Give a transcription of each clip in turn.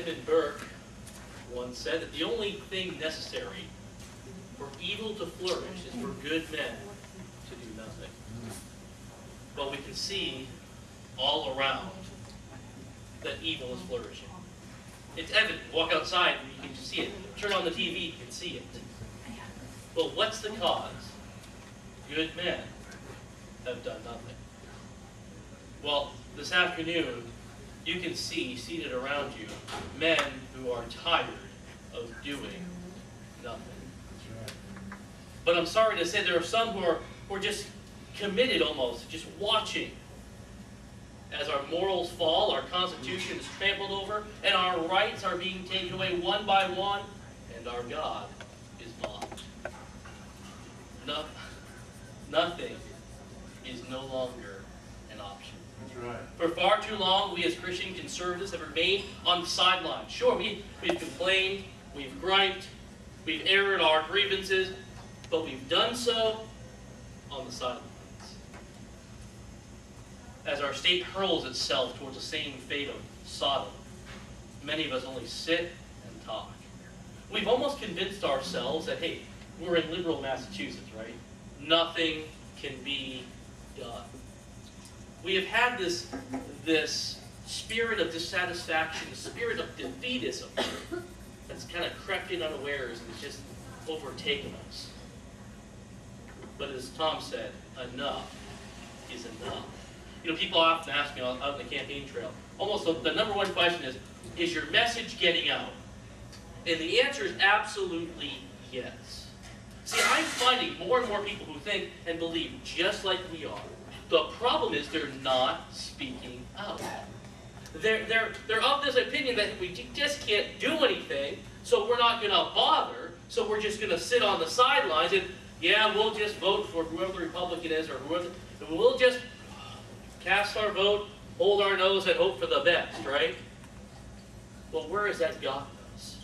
Edmund Burke once said that the only thing necessary for evil to flourish is for good men to do nothing. But we can see all around that evil is flourishing. It's evident. Walk outside and you can see it. Turn on the TV, you can see it. But what's the cause? Good men have done nothing. Well, this afternoon, you can see, seated around you, men who are tired of doing nothing. But I'm sorry to say there are some who are just committed almost, just watching as our morals fall, our Constitution is trampled over, and our rights are being taken away one by one, and our God is mocked. Nothing is no longer an option. That's right. For far too long, we as Christian conservatives have remained on the sidelines. Sure, we've complained, we've griped, we've aired our grievances, but we've done so on the sidelines. As our state hurls itself towards the same fate of Sodom, many of us only sit and talk. We've almost convinced ourselves that, hey, we're in liberal Massachusetts, right? Nothing can be done. We have had this spirit of dissatisfaction, spirit of defeatism that's kind of crept in unawares and it's just overtaken us. But as Tom said, enough is enough. You know, people often ask me out on the campaign trail, almost the number one question is your message getting out? And the answer is absolutely yes. See, I'm finding more and more people who think and believe just like we are. The problem is they're not speaking out. They're of this opinion that we just can't do anything, so we're not going to bother, so we're just going to sit on the sidelines and, yeah, we'll just vote for whoever the Republican is or whoever, we'll just cast our vote, hold our nose, and hope for the best, right? Well, where has that gotten us?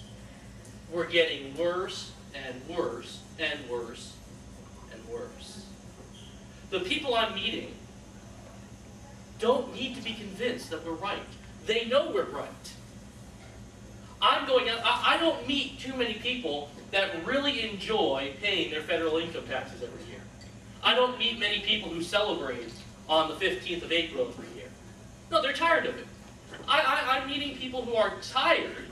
We're getting worse and worse and worse and worse. The people I'm meeting don't need to be convinced that we're right. They know we're right. I'm going out, I don't meet too many people that really enjoy paying their federal income taxes every year. I don't meet many people who celebrate on the 15th of April every year. No, they're tired of it. I'm meeting people who are tired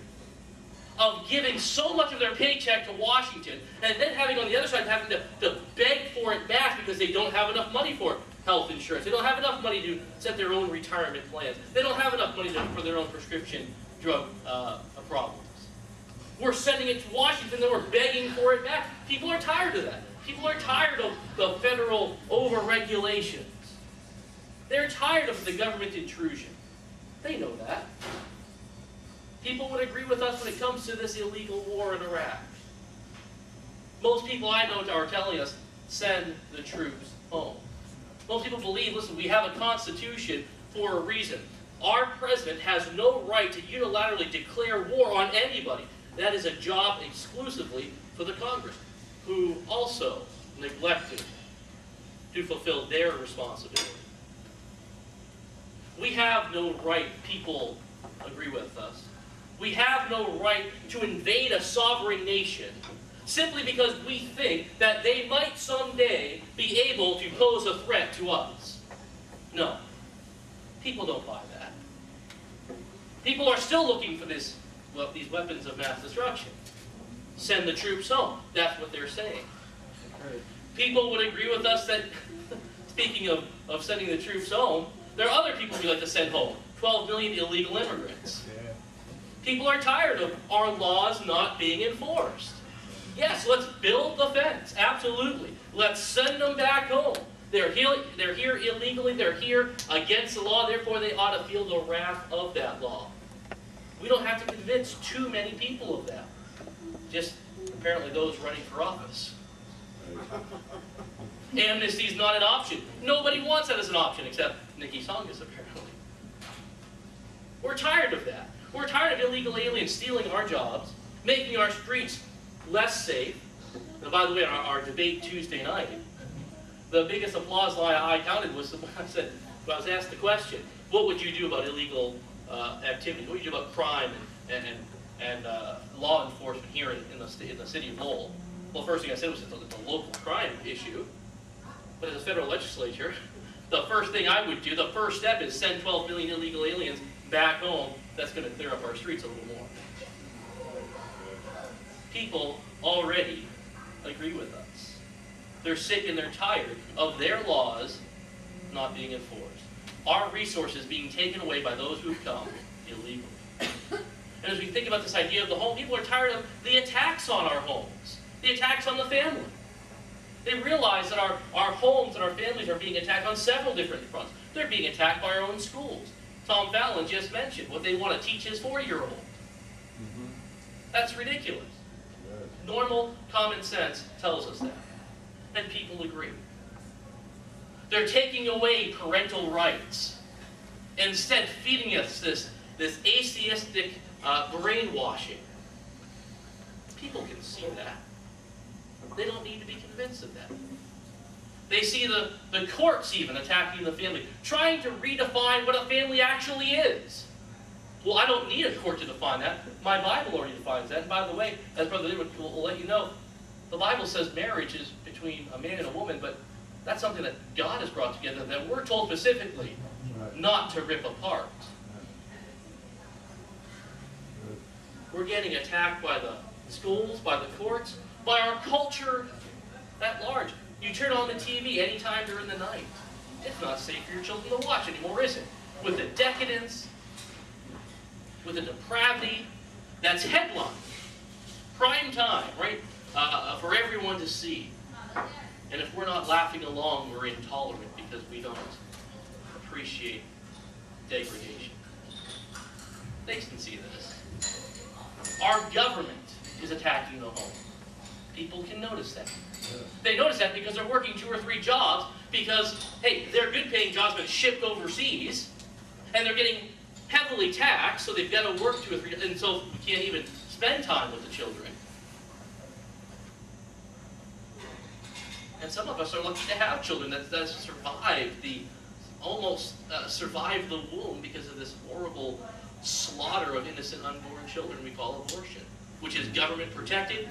of giving so much of their paycheck to Washington and then having on the other side having to beg for it back because they don't have enough money for health insurance. They don't have enough money to set their own retirement plans. They don't have enough money for their own prescription drug problems. We're sending it to Washington and we're begging for it back. People are tired of that. People are tired of the federal over-regulations. They're tired of the government intrusion. They know that. People would agree with us when it comes to this illegal war in Iraq. Most people I know are telling us, send the troops home. Most people believe, listen, we have a constitution for a reason. Our president has no right to unilaterally declare war on anybody. That is a job exclusively for the Congress, who also neglected to fulfill their responsibility. We have no right, people agree with us, we have no right to invade a sovereign nation simply because we think that they might someday be able to pose a threat to us. No. People don't buy that. People are still looking for these weapons of mass destruction. Send the troops home. That's what they're saying. People would agree with us that, speaking of sending the troops home, there are other people we like to send home. 12 million illegal immigrants. People are tired of our laws not being enforced. Yes, let's build the fence. Absolutely. Let's send them back home. They're here illegally. They're here against the law. Therefore, they ought to feel the wrath of that law. We don't have to convince too many people of that. Just apparently those running for office. Amnesty is not an option. Nobody wants that as an option except Nikki Songus, apparently. We're tired of that. We're tired of illegal aliens stealing our jobs, making our streets less safe. And by the way, our debate Tuesday night, the biggest applause line I counted was when I was asked the question, what would you do about illegal activity? What would you do about crime and law enforcement here in the city of Lowell. Well, first thing I said was it's a local crime issue, but as a federal legislature, the first thing I would do, the first step is send 12 million illegal aliens back home. That's going to clear up our streets a little more. People already agree with us. They're sick and they're tired of their laws not being enforced. Our resources being taken away by those who've come illegally. And as we think about this idea of the home, people are tired of the attacks on our homes, the attacks on the family. They realize that our homes and our families are being attacked on several different fronts. They're being attacked by our own schools. Tom Fallon just mentioned what they want to teach his 4-year-old. That's ridiculous. Normal common sense tells us that. And people agree. They're taking away parental rights, instead feeding us this atheistic brainwashing. People can see that. They don't need to be convinced of that. They see the courts even attacking the family, trying to redefine what a family actually is. Well, I don't need a court to define that. My Bible already defines that. And by the way, as Brother Linwood will let you know, the Bible says marriage is between a man and a woman, but that's something that God has brought together that we're told specifically not to rip apart. We're getting attacked by the schools, by the courts, by our culture at large. You turn on the TV anytime during the night. It's not safe for your children to watch anymore, is it? With the decadence, with the depravity, that's headline. Prime time, right? For everyone to see. And if we're not laughing along, we're intolerant because we don't appreciate degradation. They can see this. Our government is attacking the home. People can notice that. They notice that because they're working 2 or 3 jobs because, hey, their good-paying job's been shipped overseas, and they're getting heavily taxed, so they've got to work 2 or 3, and so we can't even spend time with the children. And some of us are lucky to have children that survived survived the womb because of this horrible slaughter of innocent unborn children we call abortion, which is government protected,